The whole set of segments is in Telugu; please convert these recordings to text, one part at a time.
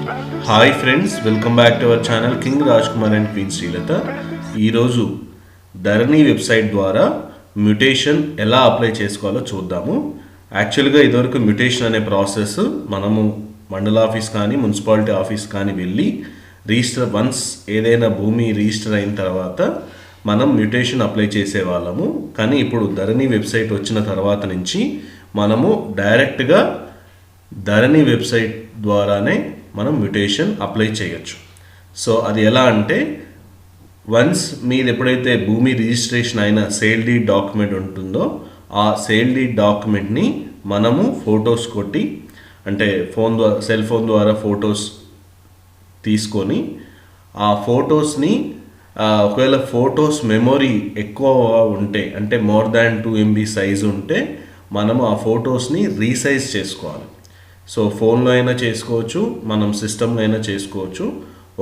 Hi friends, welcome back to our channel king Raj Kumar and queen Srilatha. ఈరోజు ధరణి వెబ్సైట్ ద్వారా మ్యుటేషన్ ఎలా అప్లై చేసుకోవాలో చూద్దాము. యాక్చువల్గా ఇదివరకు మ్యుటేషన్ అనే ప్రాసెస్ మనము మండల ఆఫీస్ కానీ మున్సిపాలిటీ ఆఫీస్ కానీ వెళ్ళి రిజిస్టర్ వన్స్ ఏదైనా భూమి రిజిస్టర్ అయిన తర్వాత మనం మ్యుటేషన్ అప్లై చేసేవాళ్ళము. కానీ ఇప్పుడు ధరణి వెబ్సైట్ వచ్చిన తర్వాత నుంచి మనము డైరెక్ట్గా ధరణి వెబ్సైట్ ద్వారానే మనం మ్యుటేషన్ అప్లై చేయొచ్చు. సో అది ఎలా అంటే, వన్స్ మీది ఎప్పుడైతే భూమి రిజిస్ట్రేషన్ అయిన సేల్ డీడ్ డాక్యుమెంట్ ఉంటుందో ఆ సేల్ డీడ్ డాక్యుమెంట్ని మనము ఫొటోస్ కొట్టి, అంటే సెల్ ఫోన్ ద్వారా ఫొటోస్ తీసుకొని ఆ ఫొటోస్ని ఒకవేళ ఫొటోస్ మెమొరీ ఎక్కువ ఉంటే, అంటే మోర్ దాన్ 2 MB సైజు ఉంటే మనము ఆ ఫొటోస్ని రీసైజ్ చేసుకోవాలి. సో ఫోన్లో అయినా చేసుకోవచ్చు, మనం సిస్టంలో అయినా చేసుకోవచ్చు.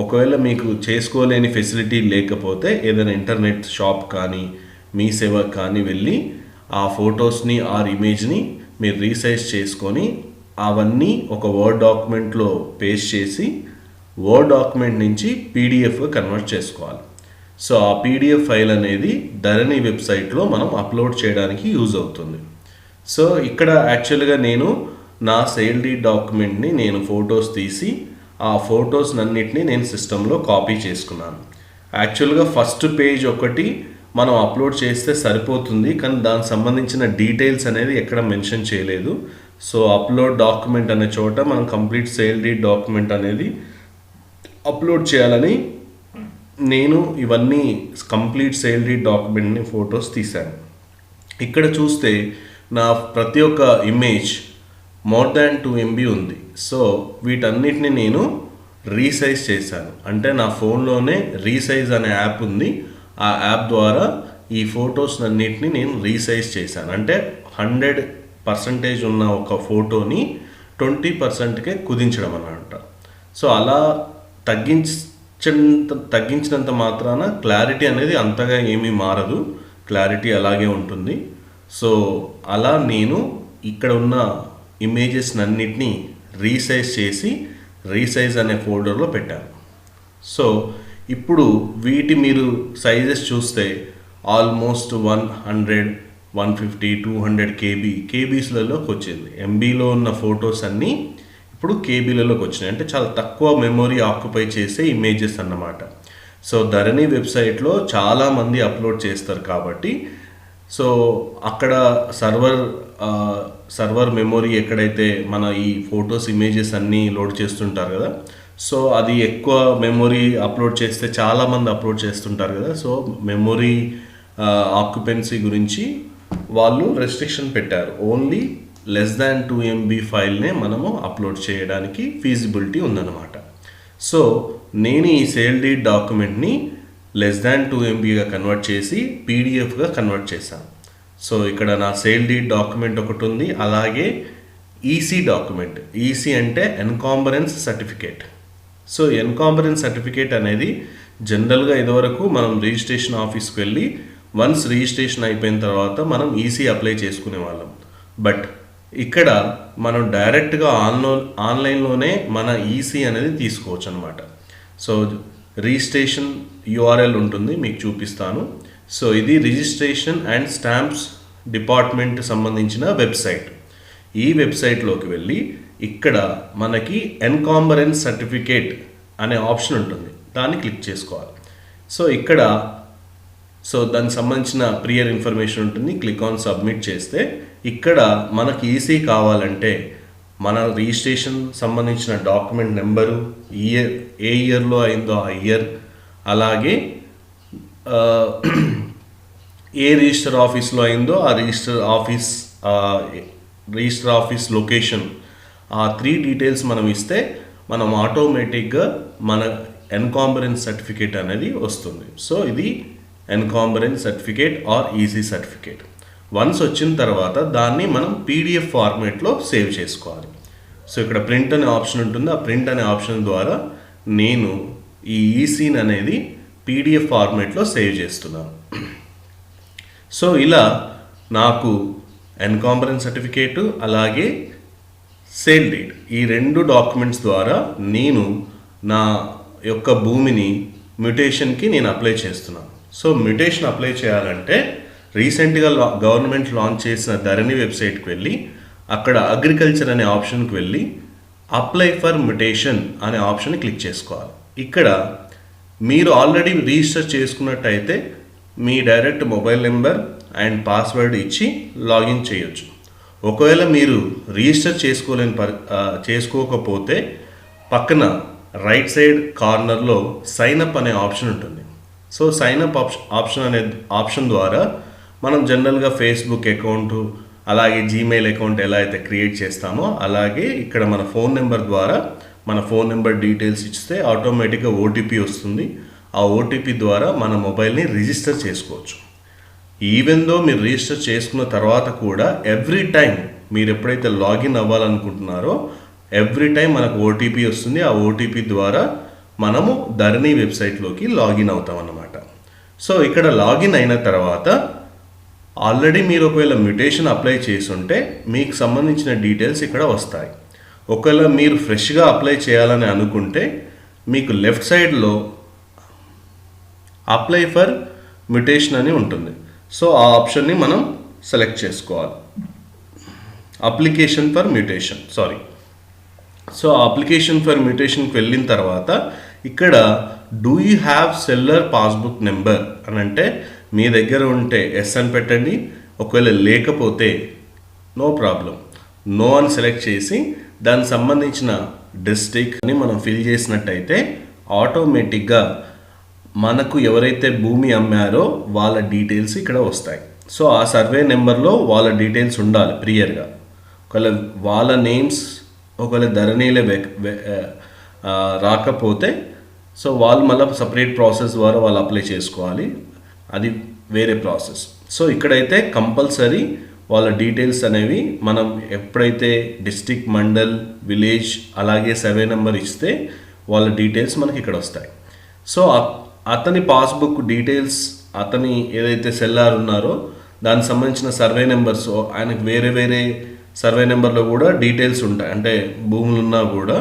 ఒకవేళ మీకు చేసుకోలేని ఫెసిలిటీ లేకపోతే ఏదైనా ఇంటర్నెట్ షాప్ కానీ మీ సేవ కానీ వెళ్ళి ఆ ఫొటోస్ని ఆర్ ఇమేజ్ని మీరు రీసైజ్ చేసుకొని అవన్నీ ఒక వర్డ్ డాక్యుమెంట్లో పేస్ట్ చేసి వర్డ్ డాక్యుమెంట్ నుంచి పీడిఎఫ్గా కన్వర్ట్ చేసుకోవాలి. సో ఆ పీడిఎఫ్ ఫైల్ అనేది ధరణి వెబ్సైట్లో మనం అప్లోడ్ చేయడానికి యూజ్ అవుతుంది. సో ఇక్కడ యాక్చువల్గా నేను నా సేల్ డీడ్ డాక్యుమెంట్ని నేను ఫొటోస్ తీసి ఆ ఫొటోస్ అన్నిటినీ నేను సిస్టంలో కాపీ చేసుకున్నాను. యాక్చువల్గా ఫస్ట్ పేజ్ ఒకటి మనం అప్లోడ్ చేస్తే సరిపోతుంది, కానీ దానికి సంబంధించిన డీటెయిల్స్ అనేది ఎక్కడ మెన్షన్ చేయలేదు. సో అప్లోడ్ డాక్యుమెంట్ అనే చోట మనం కంప్లీట్ సేల్ డీడ్ డాక్యుమెంట్ అనేది అప్లోడ్ చేయాలని నేను ఇవన్నీ కంప్లీట్ సేల్ డీడ్ డాక్యుమెంట్ని ఫొటోస్ తీశాను. ఇక్కడ చూస్తే నా ప్రతి ఒక్క ఇమేజ్ మోర్ దాన్ 2 MB ఉంది. సో వీటన్నిటిని నేను రీసైజ్ చేశాను. అంటే నా ఫోన్లోనే రీసైజ్ అనే యాప్ ఉంది. ఆ యాప్ ద్వారా ఈ ఫొటోస్ అన్నిటిని నేను రీసైజ్ చేశాను. అంటే 100% ఉన్న ఒక ఫోటోని 20%కే కుదించడం అన్నమాట. సో అలా తగ్గించినంత మాత్రాన క్లారిటీ అనేది అంతగా ఏమీ మారదు, క్లారిటీ అలాగే ఉంటుంది. సో అలా నేను ఇక్కడ ఉన్న ఇమేజెస్ అన్నిటినీ రీసైజ్ చేసి రీసైజ్ అనే ఫోల్డర్లో పెట్టాను. సో ఇప్పుడు వీటి మీరు సైజెస్ చూస్తే ఆల్మోస్ట్ 100, 150, 200 కేబీస్లలోకి వచ్చింది. ఎంబీలో ఉన్న ఫొటోస్ అన్నీ ఇప్పుడు కేబీలలోకి వచ్చినాయి. అంటే చాలా తక్కువ మెమొరీ ఆక్యుపై చేసే ఇమేజెస్ అన్నమాట. సో ధరణి వెబ్సైట్లో చాలామంది అప్లోడ్ చేస్తారు కాబట్టి సో అక్కడ సర్వర్ మెమొరీ ఎక్కడైతే మన ఈ ఫొటోస్ ఇమేజెస్ అన్నీ లోడ్ చేస్తుంటారు కదా, సో అది ఎక్కువ మెమొరీ అప్లోడ్ చేస్తే చాలామంది అప్లోడ్ చేస్తుంటారు కదా. సో మెమొరీ ఆక్యుపెన్సీ గురించి వాళ్ళు రెస్ట్రిక్షన్ పెట్టారు. ఓన్లీ లెస్ దాన్ 2 MB ఫైల్నే మనము అప్లోడ్ చేయడానికి ఫీజిబిలిటీ ఉందన్నమాట. సో నేను ఈ సేల్ డీడ్ డాక్యుమెంట్ని లెస్ దాన్ 2 MBగా కన్వర్ట్ చేసి పీడిఎఫ్గా కన్వర్ట్ చేశాను. సో ఇక్కడ నా సేల్ డీడ్ డాక్యుమెంట్ ఒకటి ఉంది, అలాగే ఈసీ డాక్యుమెంట్. ఈసీ అంటే ఎన్కాంబరెన్స్ సర్టిఫికేట్. సో ఎన్కాంబరెన్స్ సర్టిఫికేట్ అనేది జనరల్గా ఇదివరకు మనం రిజిస్ట్రేషన్ ఆఫీస్కి వెళ్ళి వన్స్ రిజిస్ట్రేషన్ అయిపోయిన తర్వాత మనం ఈసీ అప్లై చేసుకునే వాళ్ళం. బట్ ఇక్కడ మనం డైరెక్ట్గా ఆన్లైన్లోనే మన ఈసీ అనేది తీసుకోవచ్చు అనమాట. సో రిజిస్ట్రేషన్ URL ఉంటుంది, మీకు చూపిస్తాను. సో ఇది రిజిస్ట్రేషన్ అండ్ స్టాంప్స్ డిపార్ట్మెంట్ సంబంధించిన వెబ్సైట్. ఈ వెబ్సైట్లోకి వెళ్ళి ఇక్కడ మనకి ఎన్కాంబరెన్స్ సర్టిఫికేట్ అనే ఆప్షన్ ఉంటుంది, దాన్ని క్లిక్ చేసుకోవాలి. సో ఇక్కడ దానికి సంబంధించిన ప్రియర్ ఇన్ఫర్మేషన్ ఉంటుంది, క్లిక్ ఆన్ సబ్మిట్ చేస్తే ఇక్కడ మనకి ఈసీ కావాలంటే మన రిజిస్ట్రేషన్ సంబంధించిన డాక్యుమెంట్ నెంబరు, ఏ ఇయర్లో అయిందో ఆ ఇయర్, అలాగే ఏ రిజిస్టర్ ఆఫీస్లో అయిందో ఆ రిజిస్టర్ ఆఫీస్ లొకేషన్, ఆ 3 డీటెయిల్స్ మనం ఇస్తే మనం ఆటోమేటిక్గా మన ఎన్కాంబరెన్స్ సర్టిఫికేట్ అనేది వస్తుంది. సో ఇది encumbrance certificate or EC certificate. Once వచ్చిన తర్వాత దాన్ని మనం పీడిఎఫ్ ఫార్మేట్లో సేవ్ చేసుకోవాలి. సో ఇక్కడ ప్రింట్ అనే ఆప్షన్ ఉంటుంది. ఆ ప్రింట్ అనే ఆప్షన్ ద్వారా నేను ఈ ఈసీని అనేది పీడిఎఫ్ ఫార్మేట్లో సేవ్ చేస్తున్నాను. సో ఇలా నాకు ఎన్కాంబరెన్స్ సర్టిఫికేటు అలాగే సేల్ డీడ్. ఈ 2 డాక్యుమెంట్స్ ద్వారా నేను నా యొక్క భూమిని మ్యుటేషన్కి నేను అప్లై చేస్తున్నాను. సో మ్యుటేషన్ అప్లై చేయాలంటే రీసెంట్గా గవర్నమెంట్ లాంచ్ చేసిన ధరణి వెబ్సైట్కి వెళ్ళి అక్కడ అగ్రికల్చర్ అనే ఆప్షన్కి వెళ్ళి అప్లై ఫర్ మ్యుటేషన్ అనే ఆప్షన్ క్లిక్ చేసుకోవాలి. ఇక్కడ మీరు ఆల్రెడీ రిజిస్టర్ చేసుకున్నట్టయితే మీ direct mobile number and password ఇచ్చి లాగిన్ చేయొచ్చు. ఒకవేళ మీరు రిజిస్టర్ చేసుకోకపోతే పక్కన రైట్ సైడ్ కార్నర్లో సైన్ అప్ అనే ఆప్షన్ ఉంటుంది. సో సైన్ అప్ ఆప్షన్ ద్వారా మనం జనరల్గా ఫేస్బుక్ అకౌంట్ అలాగే జీమెయిల్ అకౌంట్ ఎలా అయితే క్రియేట్ చేస్తామో అలాగే ఇక్కడ మన ఫోన్ నెంబర్ ద్వారా మన ఫోన్ నెంబర్ డీటెయిల్స్ ఇస్తే ఆటోమేటిక్గా ఓటీపీ వస్తుంది. ఆ ఓటీపీ ద్వారా మన మొబైల్ని రిజిస్టర్ చేసుకోవచ్చు. ఈవెన్ దో మీరు రిజిస్టర్ చేసుకున్న తర్వాత కూడా ఎవ్రీ టైం మీరు ఎప్పుడైతే లాగిన్ అవ్వాలనుకుంటున్నారో ఎవ్రీ టైం మనకు ఓటీపీ వస్తుంది. ఆ ఓటీపీ ద్వారా మనము ధరణి వెబ్సైట్లోకి లాగిన్ అవుతాం అన్నమాట. సో ఇక్కడ లాగిన్ అయిన తర్వాత ఆల్రెడీ మీరు ఒకవేళ మ్యుటేషన్ అప్లై చేసుంటే మీకు సంబంధించిన డీటెయిల్స్ ఇక్కడ వస్తాయి. ఒకవేళ మీరు ఫ్రెష్గా అప్లై చేయాలని అనుకుంటే మీకు లెఫ్ట్ సైడ్లో అప్లై ఫర్ మ్యుటేషన్ అని ఉంటుంది. సో ఆ ఆప్షన్ని మనం సెలెక్ట్ చేసుకోవాలి. Application for mutation so application for మ్యుటేషన్కి వెళ్ళిన తర్వాత ఇక్కడ do you have seller passbook number అని అంటే మీ దగ్గర ఉంటే ఎస్ అని పెట్టండి. ఒకవేళ లేకపోతే నో ప్రాబ్లం, నో అని సెలెక్ట్ చేసి దానికి సంబంధించిన డిస్ట్రిక్ట్ అని మనం ఫిల్ చేసినట్టయితే ఆటోమేటిక్గా మనకు ఎవరైతే భూమి అమ్మారో వాళ్ళ డీటెయిల్స్ ఇక్కడ వస్తాయి. సో ఆ సర్వే నెంబర్లో వాళ్ళ డీటెయిల్స్ ఉండాలి ప్రియర్గా. ఒకవేళ వాళ్ళ నేమ్స్ ఒకవేళ ధరణిలో రాకపోతే సో వాళ్ళు మళ్ళీ సపరేట్ ప్రాసెస్ ద్వారా వాళ్ళు అప్లై చేసుకోవాలి, అది వేరే ప్రాసెస్. సో ఇక్కడైతే కంపల్సరీ వాళ్ళ డీటెయిల్స్ అనేవి మనం ఎప్పుడైతే డిస్ట్రిక్ట్, మండల్, విలేజ్ అలాగే సర్వే నెంబర్ ఇస్తే వాళ్ళ డీటెయిల్స్ మనకి ఇక్కడ వస్తాయి. సో అతని పాస్బుక్ డీటెయిల్స్, అతని ఏదైతే సెల్లార్ ఉన్నారో దానికి సంబంధించిన సర్వే నెంబర్స్, ఆయనకు వేరే వేరే సర్వే నెంబర్లో కూడా డీటెయిల్స్ ఉంటాయి, అంటే భూములు ఉన్నా కూడా.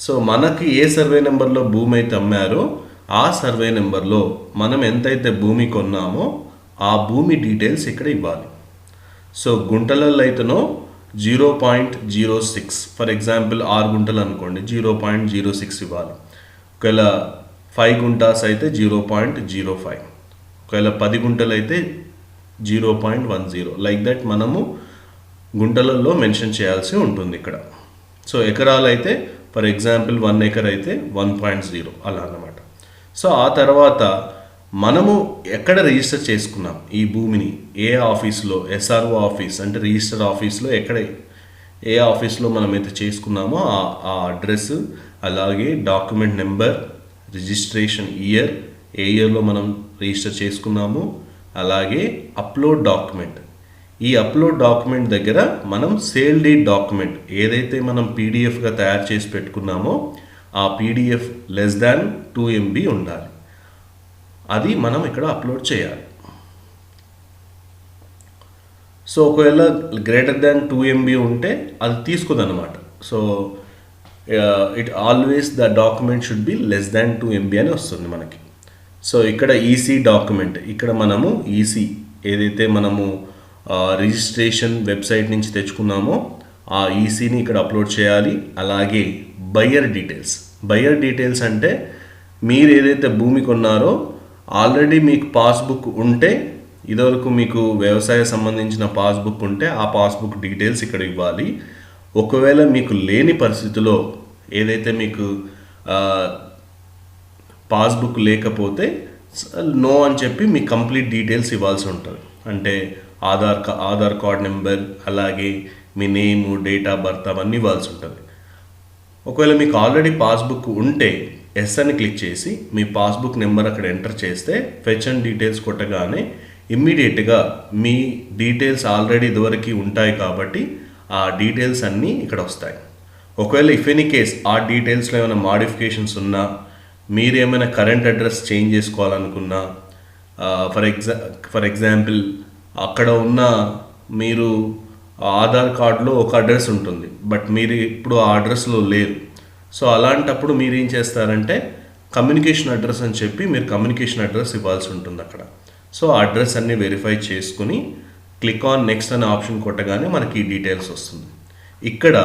సో మనకి ఏ సర్వే నెంబర్లో భూమి అయితే అమ్మారో ఆ సర్వే నెంబర్లో మనం ఎంతైతే భూమి కొన్నామో ఆ భూమి డీటెయిల్స్ ఇక్కడ ఇవ్వాలి. సో గుంటలలో అయితేనో 0.06, ఫర్ ఎగ్జాంపుల్ 6 గుంటలు అనుకోండి 0.06 ఇవ్వాలి. ఒకవేళ 5 గుంటాస్ అయితే 0.05, ఒకవేళ 10 గుంటలు అయితే 0.10, లైక్ దట్ మనము గుంటలలో మెన్షన్ చేయాల్సి ఉంటుంది ఇక్కడ. సో ఎకరాలు అయితే ఫర్ ఎగ్జాంపుల్ 1 ఎకర్ అయితే 1.0 అలా అన్నమాట. సో ఆ తర్వాత మనము ఎక్కడ రిజిస్టర్ చేసుకున్నాం ఈ భూమిని, ఏ ఆఫీస్లో, ఎస్ఆర్ఓ ఆఫీస్ అంటే రిజిస్టర్ ఆఫీస్లో ఏ ఆఫీస్లో మనం అయితే చేసుకున్నామో ఆ అడ్రస్, అలాగే డాక్యుమెంట్ నెంబర్, రిజిస్ట్రేషన్ ఇయర్, ఏ ఇయర్లో మనం రిజిస్టర్ చేసుకున్నాము, అలాగే అప్లోడ్ డాక్యుమెంట్. ఈ అప్లోడ్ డాక్యుమెంట్ దగ్గర మనం సేల్ డీడ్ డాక్యుమెంట్ ఏదైతే మనం పీడిఎఫ్గా తయారు చేసి పెట్టుకున్నామో ఆ పీడిఎఫ్ <2 MB ఉండాలి. అది మనం ఇక్కడ అప్లోడ్ చేయాలి. సో ఒకవేళ <2 MB ఉంటే అది తీసుకోదన్నమాట. So it always the document should be <2 MB అని వస్తుంది మనకి. సో ఇక్కడ ఈసీ డాక్యుమెంట్, ఇక్కడ మనము ఈసీ ఏదైతే మనము రిజిస్ట్రేషన్ వెబ్సైట్ నుంచి తెచ్చుకున్నామో ఆ ఈసీని ఇక్కడ అప్లోడ్ చేయాలి. అలాగే బయ్యర్ డీటెయిల్స్ అంటే మీరు ఏదైతే భూమి కొన్నారో ఆల్రెడీ మీకు పాస్బుక్ ఉంటే, ఇదివరకు మీకు వ్యవసాయ సంబంధించిన పాస్బుక్ ఉంటే ఆ పాస్బుక్ డీటెయిల్స్ ఇక్కడ ఇవ్వాలి. ఒకవేళ మీకు లేని పరిస్థితిలో ఏదైతే మీకు పాస్బుక్ లేకపోతే నో అని చెప్పి మీ కంప్లీట్ డీటెయిల్స్ ఇవ్వాల్సి ఉంటుంది. అంటే ఆధార్ కార్డ్ నెంబర్, అలాగే మీ నేము, డేట్ ఆఫ్ బర్త్ అవన్నీ ఇవ్వాల్సి ఉంటుంది. ఒకవేళ మీకు ఆల్రెడీ పాస్బుక్ ఉంటే ఎస్ అని క్లిక్ చేసి మీ పాస్బుక్ నెంబర్ అక్కడ ఎంటర్ చేస్తే ఫెచ్ అండ్ డీటెయిల్స్ కొట్టగానే ఇమ్మీడియట్గా మీ డీటెయిల్స్ ఆల్రెడీ ఇదివరకు ఉంటాయి కాబట్టి ఆ డీటెయిల్స్ అన్నీ ఇక్కడ వస్తాయి. ఒకవేళ ఇఫ్ ఎనీ కేస్ ఆ డీటెయిల్స్లో ఏమైనా మాడిఫికేషన్స్ ఉన్నా, మీరు ఏమైనా కరెంట్ అడ్రస్ చేంజ్ చేసుకోవాలనుకున్నా, ఫర్ ఎగ్జాంపుల్ అక్కడ ఉన్న మీరు ఆధార్ కార్డులో ఒక అడ్రస్ ఉంటుంది, బట్ మీరు ఇప్పుడు ఆ అడ్రస్లో లేరు. సో అలాంటప్పుడు మీరు ఏం చేస్తారంటే కమ్యూనికేషన్ అడ్రస్ అని చెప్పి మీరు కమ్యూనికేషన్ అడ్రస్ ఇవ్వాల్సి ఉంటుంది అక్కడ. సో ఆ అడ్రస్ అన్ని వెరిఫై చేసుకుని క్లిక్ ఆన్ నెక్స్ట్ అనే ఆప్షన్ కొట్టగానే మనకి ఈ డీటెయిల్స్ వస్తుంది. ఇక్కడ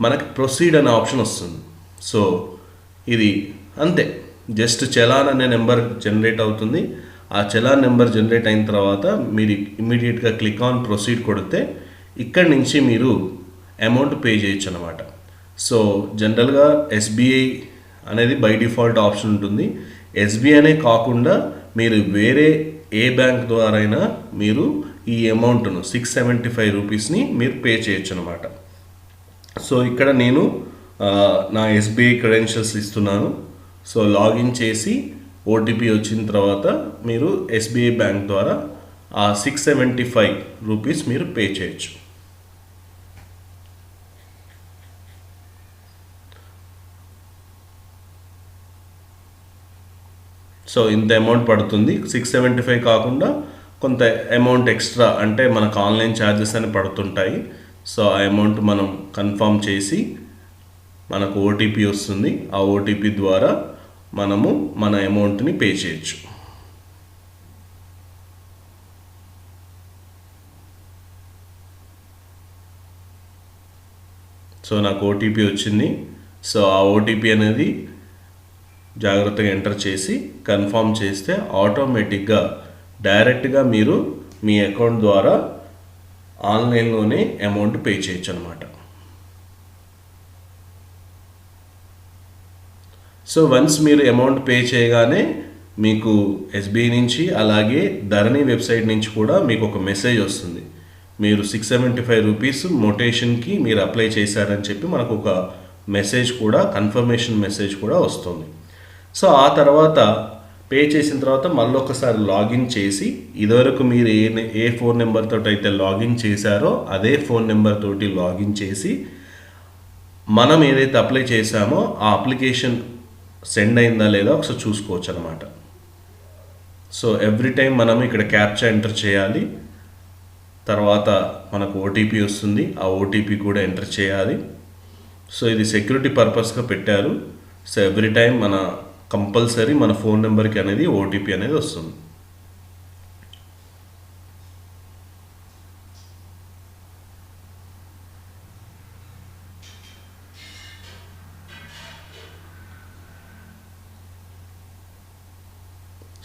మనకి ప్రొసీడ్ అనే ఆప్షన్ వస్తుంది. సో ఇది అంతే, జస్ట్ చలాన్ అనే నెంబర్ జనరేట్ అవుతుంది. ఆ చలాన్ నెంబర్ జనరేట్ అయిన తర్వాత మీరు ఇమ్మీడియట్గా క్లిక్ ఆన్ ప్రొసీడ్ కొడితే ఇక్కడి నుంచి మీరు అమౌంట్ పే చేయొచ్చు అనమాట. సో జనరల్గా ఎస్బీఐ అనేది బై డిఫాల్ట్ ఆప్షన్ ఉంటుంది. ఎస్బీఐ అనే కాకుండా మీరు వేరే ఏ బ్యాంక్ ద్వారా అయినా మీరు ఈ అమౌంట్ను 675 రూపీస్ని మీరు పే చేయొచ్చు అనమాట. సో ఇక్కడ నేను నా ఎస్బీఐ క్రెడెన్షియల్స్ ఇస్తున్నాను. సో లాగిన్ చేసి ఓటీపీ వచ్చిన తర్వాత మీరు ఎస్బీఐ బ్యాంక్ ద్వారా ఆ 675 రూపీస్ మీరు పే చేయొచ్చు. సో ఇంత అమౌంట్ పడుతుంది. 675 కాకుండా కొంత అమౌంట్ ఎక్స్ట్రా అంటే మనకు ఆన్లైన్ ఛార్జెస్ అని పడుతుంటాయి. సో ఆ అమౌంట్ మనం కన్ఫర్మ్ చేసి మనకు ఓటీపీ వస్తుంది. ఆ ఓటీపీ ద్వారా మనము మన అమౌంట్ని పే చేయొచ్చు. సో నాకు ఓటీపీ వచ్చింది. సో ఆ ఓటీపీ అనేది జాగ్రత్తగా ఎంటర్ చేసి కన్ఫర్మ్ చేస్తే ఆటోమేటిక్గా డైరెక్ట్గా మీరు మీ అకౌంట్ ద్వారా ఆన్లైన్లోనే అమౌంట్ పే చేయొచ్చు అనమాట. సో వన్స్ మీరు అమౌంట్ పే చేయగానే మీకు ఎస్బీఐ నుంచి అలాగే ధరణి వెబ్సైట్ నుంచి కూడా మీకు ఒక మెసేజ్ వస్తుంది. మీరు 675 రూపీస్ మొటేషన్కి మీరు అప్లై చేశారని చెప్పి మనకు ఒక మెసేజ్ కూడా, కన్ఫర్మేషన్ మెసేజ్ కూడా వస్తుంది. సో ఆ తర్వాత పే చేసిన తర్వాత మళ్ళీ ఒకసారి లాగిన్ చేసి ఇదివరకు మీరు ఏ ఫోన్ నెంబర్తో అయితే లాగిన్ చేశారో అదే ఫోన్ నెంబర్ తోటి లాగిన్ చేసి మనం ఏదైతే అప్లై చేశామో ఆ అప్లికేషన్ సెండ్ అయిందా లేదా ఒకసారి చూసుకోవచ్చు అనమాట. సో ఎవ్రీ టైం మనం ఇక్కడ క్యాప్చా ఎంటర్ చేయాలి. తర్వాత మనకు ఓటీపీ వస్తుంది, ఆ ఓటీపీ కూడా ఎంటర్ చేయాలి. సో ఇది సెక్యూరిటీ పర్పస్గా పెట్టారు. సో ఎవ్రీ టైం మన కంపల్సరీ మన ఫోన్ నెంబర్కి అనేది ఓటీపీ అనేది వస్తుంది.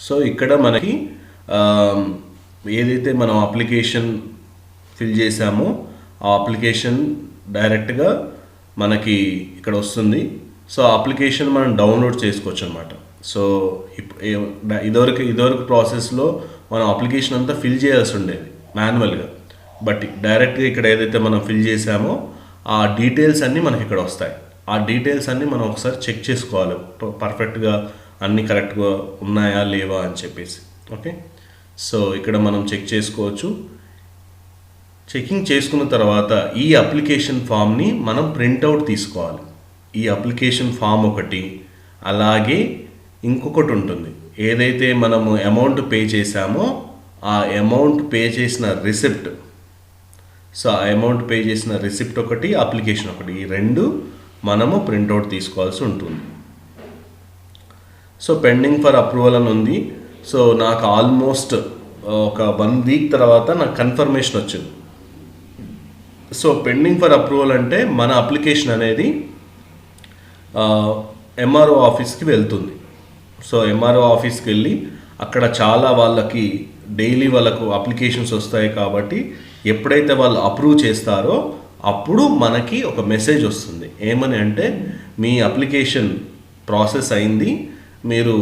సో ఇక్కడ మనకి ఏదైతే మనం అప్లికేషన్ ఫిల్ చేసామో ఆ అప్లికేషన్ డైరెక్ట్గా మనకి ఇక్కడ వస్తుంది. సో ఆ అప్లికేషన్ మనం డౌన్లోడ్ చేసుకోవచ్చు అనమాట. సో ఇదివరకు ప్రాసెస్లో మనం అప్లికేషన్ అంతా ఫిల్ చేయాల్సి ఉండేది మాన్యువల్గా. బట్ డైరెక్ట్గా ఇక్కడ ఏదైతే మనం ఫిల్ చేసామో ఆ డీటెయిల్స్ అన్నీ మనకి ఇక్కడ వస్తాయి. ఆ డీటెయిల్స్ అన్నీ మనం ఒకసారి చెక్ చేసుకోవాలి, పర్ఫెక్ట్గా అన్నీ కరెక్ట్గా ఉన్నాయా లేవా అని చెప్పేసి. ఓకే, సో ఇక్కడ మనం చెక్ చేసుకోవచ్చు. చెకింగ్ చేసుకున్న తర్వాత ఈ అప్లికేషన్ ఫామ్ని మనం ప్రింట్అవుట్ తీసుకోవాలి. ఈ అప్లికేషన్ ఫామ్ ఒకటి, అలాగే ఇంకొకటి ఉంటుంది. ఏదైతే మనము అమౌంట్ పే చేసామో ఆ అమౌంట్ పే చేసిన రిసిప్ట్, సో ఆ అమౌంట్ పే చేసిన రిసిప్ట్ ఒకటి, అప్లికేషన్ ఒకటి, ఈ రెండు మనము ప్రింట్అవుట్ తీసుకోవాల్సి ఉంటుంది. సో పెండింగ్ ఫర్ అప్రూవల్ అని ఉంది. సో నాకు ఆల్మోస్ట్ ఒక 1 వీక్ తర్వాత నాకు కన్ఫర్మేషన్ వచ్చింది. సో పెండింగ్ ఫర్ అప్రూవల్ అంటే మన అప్లికేషన్ అనేది ఎంఆర్ఓ ఆఫీస్కి వెళ్తుంది. సో ఎంఆర్ఓ ఆఫీస్కి వెళ్ళి అక్కడ చాలా వాళ్ళకి డైలీ వాళ్ళకు అప్లికేషన్స్ వస్తాయి కాబట్టి ఎప్పుడైతే వాళ్ళు అప్రూవ్ చేస్తారో అప్పుడు మనకి ఒక మెసేజ్ వస్తుంది. ఏమని అంటే మీ అప్లికేషన్ ప్రాసెస్ అయింది, మీరు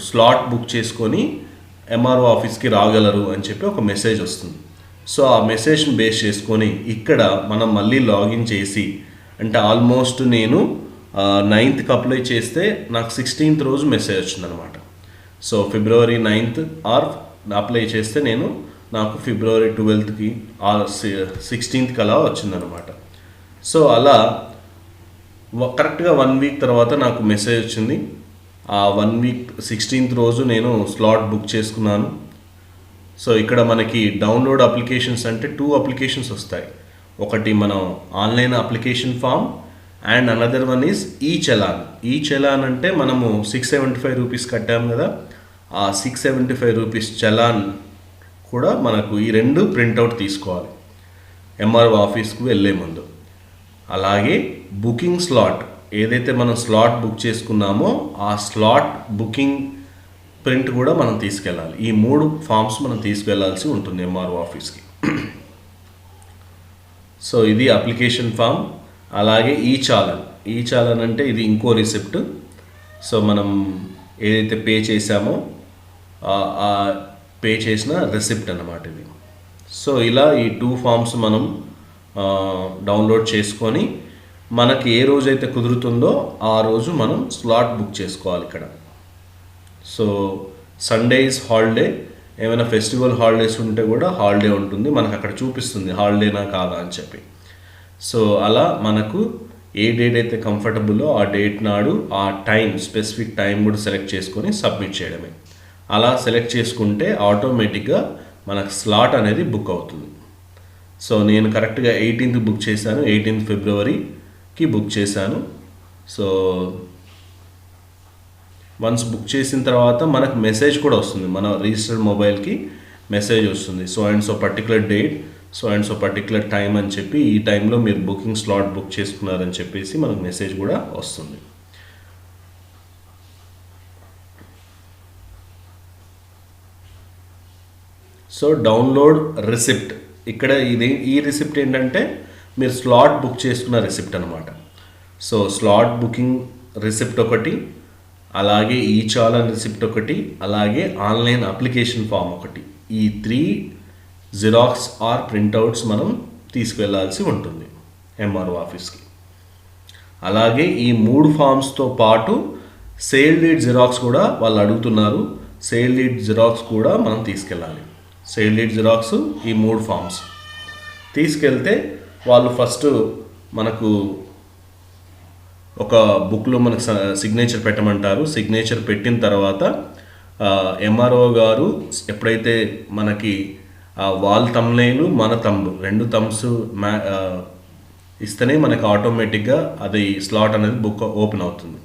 స్లాట్ బుక్ చేసుకొని ఎంఆర్ఓ ఆఫీస్కి రాగలరు అని చెప్పి ఒక మెసేజ్ వస్తుంది. సో ఆ మెసేజ్ని బేస్ చేసుకొని ఇక్కడ మనం మళ్ళీ లాగిన్ చేసి, అంటే ఆల్మోస్ట్ నేను 9th అప్లై చేస్తే నాకు 16th రోజు మెసేజ్ వచ్చిందనమాట. So February 9th are apply చేస్తే నాకు February 12th ఆర్ 16th అలా వచ్చిందనమాట. సో అలా కరెక్ట్గా 1 వీక్ తర్వాత నాకు మెసేజ్ వచ్చింది. ఆ 1 వీక్ 16th రోజు నేను స్లాట్ బుక్ చేసుకున్నాను. సో ఇక్కడ మనకి డౌన్లోడ్ అప్లికేషన్స్ అంటే 2 అప్లికేషన్స్ వస్తాయి. ఒకటి మనం online application form and another one is e challan. ఈ చలాన్ అంటే మనము 675 రూపీస్ కట్టాము కదా, ఆ 675 రూపీస్ చలాన్ కూడా మనకు ఈ రెండు ప్రింట్అవుట్ తీసుకోవాలి ఎంఆర్ఓ ఆఫీస్కు వెళ్ళే ముందు. అలాగే బుకింగ్ స్లాట్, ఏదైతే మనం స్లాట్ బుక్ చేసుకున్నామో ఆ స్లాట్ బుకింగ్ ప్రింట్ కూడా మనం తీసుకెళ్ళాలి. ఈ 3 ఫామ్స్ మనం తీసుకెళ్లాల్సి ఉంటుంది ఎంఆర్ఓ ఆఫీస్కి. సో ఇది అప్లికేషన్ ఫామ్. అలాగే ఈ చాలన్ అంటే ఇది ఇంకో రిసిప్ట్. సో మనం ఏదైతే పే చేసామో ఆ పే చేసిన రిసిప్ట్ అన్నమాట ఇది. సో ఇలా ఈ 2 ఫామ్స్ మనం డౌన్లోడ్ చేసుకొని మనకి ఏ రోజైతే కుదురుతుందో ఆ రోజు మనం స్లాట్ బుక్ చేసుకోవాలి ఇక్కడ. సో సండే ఈజ్ హాలిడే, ఏమైనా ఫెస్టివల్ హాలిడేస్ ఉంటే కూడా హాలిడే ఉంటుంది, మనకు అక్కడ చూపిస్తుంది హాలిడేనా కాదా అని చెప్పి. సో అలా మనకు ఏ డేట్ అయితే కంఫర్టబుల్లో ఆ డేట్ నాడు ఆ టైం, స్పెసిఫిక్ టైం కూడా సెలెక్ట్ చేసుకొని సబ్మిట్ చేయడమే. అలా సెలెక్ట్ చేసుకుంటే ఆటోమేటిక్గా మనకు స్లాట్ అనేది బుక్ అవుతుంది. సో నేను కరెక్ట్గా 18th బుక్ చేశాను, 18th ఫిబ్రవరికి బుక్ చేశాను. సో వన్స్ బుక్ చేసిన తర్వాత మనకు మెసేజ్ కూడా వస్తుంది, మన రిజిస్టర్డ్ మొబైల్కి మెసేజ్ వస్తుంది, so and so particular date, so and so particular time అని చెప్పి, ఈ టైంలో మీరు బుకింగ్ స్లాట్ బుక్ చేసుకున్నారని చెప్పేసి మనకు మెసేజ్ కూడా వస్తుంది. సో డౌన్లోడ్ రిసిప్ట్, ఇక్కడ ఈ రిసిప్ట్ ఏంటంటే మీరు స్లాట్ బుక్ చేసుకున్న రిసిప్ట్ అనమాట. సో స్లాట్ బుకింగ్ రిసిప్ట్ ఒకటి, అలాగే ఈ చాలన్ రిసిప్ట్ ఒకటి, అలాగే ఆన్లైన్ అప్లికేషన్ ఫామ్ ఒకటి. ఈ 3 జిరాక్స్ ఆర్ ప్రింట్అవుట్స్ మనం తీసుకువెళ్ళాల్సి ఉంటుంది ఎంఆర్ఓ ఆఫీస్కి. అలాగే ఈ 3 ఫామ్స్తో పాటు సేల్ డీడ్ జిరాక్స్ కూడా వాళ్ళు అడుగుతున్నారు, సేల్ డీడ్ జిరాక్స్ కూడా మనం తీసుకెళ్ళాలి. సేల్ డీడ్ జిరాక్స్ ఈ 3 ఫామ్స్ తీసుకెళ్తే వాళ్ళు ఫస్ట్ మనకు ఒక బుక్లో మనకు సిగ్నేచర్ పెట్టమంటారు. సిగ్నేచర్ పెట్టిన తర్వాత ఎంఆర్ఓ గారు ఎప్పుడైతే మనకి వాళ్ళ తమ్నైలు మన తంబు 2 థంబ్స్ ఇస్తేనే మనకు ఆటోమేటిక్గా అది స్లాట్ అనేది బుక్ ఓపెన్ అవుతుంది.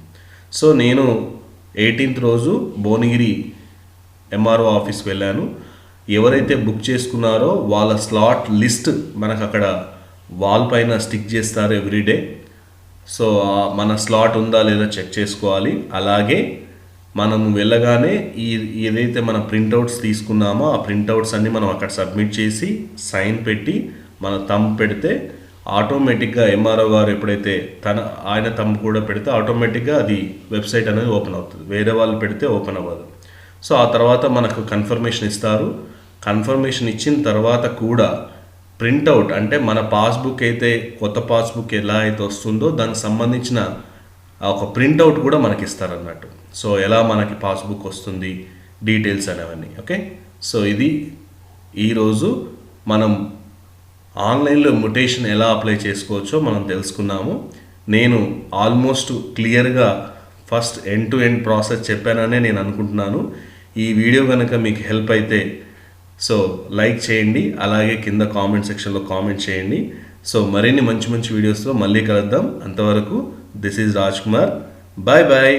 సో నేను 18th రోజు భువనగిరి ఎంఆర్ఓ ఆఫీస్కి వెళ్ళాను. ఎవరైతే బుక్ చేసుకున్నారో వాళ్ళ స్లాట్ లిస్ట్ మనకు అక్కడ వాల్ పైన స్టిక్ చేస్తారు ఎవ్రీడే. సో మన స్లాట్ ఉందా లేదా చెక్ చేసుకోవాలి. అలాగే మనం వెళ్ళగానే ఏదైతే మన ప్రింట్అవుట్స్ తీసుకున్నామో ఆ ప్రింట్అవుట్స్ అన్నీ మనం అక్కడ సబ్మిట్ చేసి సైన్ పెట్టి మన థంబ్ పెడితే ఆటోమేటిక్గా ఎంఆర్ఓ గారు ఎప్పుడైతే ఆయన థంబ్ కూడా పెడితే ఆటోమేటిక్గా అది వెబ్సైట్ అనేది ఓపెన్ అవుతుంది, వేరే వాళ్ళు పెడితే ఓపెన్ అవ్వదు. సో ఆ తర్వాత మనకు కన్ఫర్మేషన్ ఇస్తారు. కన్ఫర్మేషన్ ఇచ్చిన తర్వాత కూడా ప్రింట్అవుట్ అంటే మన పాస్బుక్ అయితే కొత్త పాస్బుక్ ఎలా అయితే వస్తుందో దానికి సంబంధించిన ఒక ప్రింట్అవుట్ కూడా మనకి ఇస్తారన్నట్టు. సో ఎలా మనకి పాస్బుక్ వస్తుంది డీటెయిల్స్ అనేవన్నీ. ఓకే, సో ఇది ఈరోజు మనం ఆన్లైన్లో మ్యుటేషన్ ఎలా అప్లై చేసుకోవచ్చో మనం తెలుసుకున్నాము. నేను ఆల్మోస్ట్ క్లియర్గా first end to end process చెప్పాననే నేను అనుకుంటున్నాను. ఈ వీడియో కనుక మీకు హెల్ప్ అయితే సో లైక్ చేయండి, అలాగే కింద కామెంట్ సెక్షన్లో కామెంట్ చేయండి. సో మరిన్ని మంచి మంచి వీడియోస్తో మళ్ళీ కలుద్దాం. అంతవరకు this is Raj Kumar. Bye bye.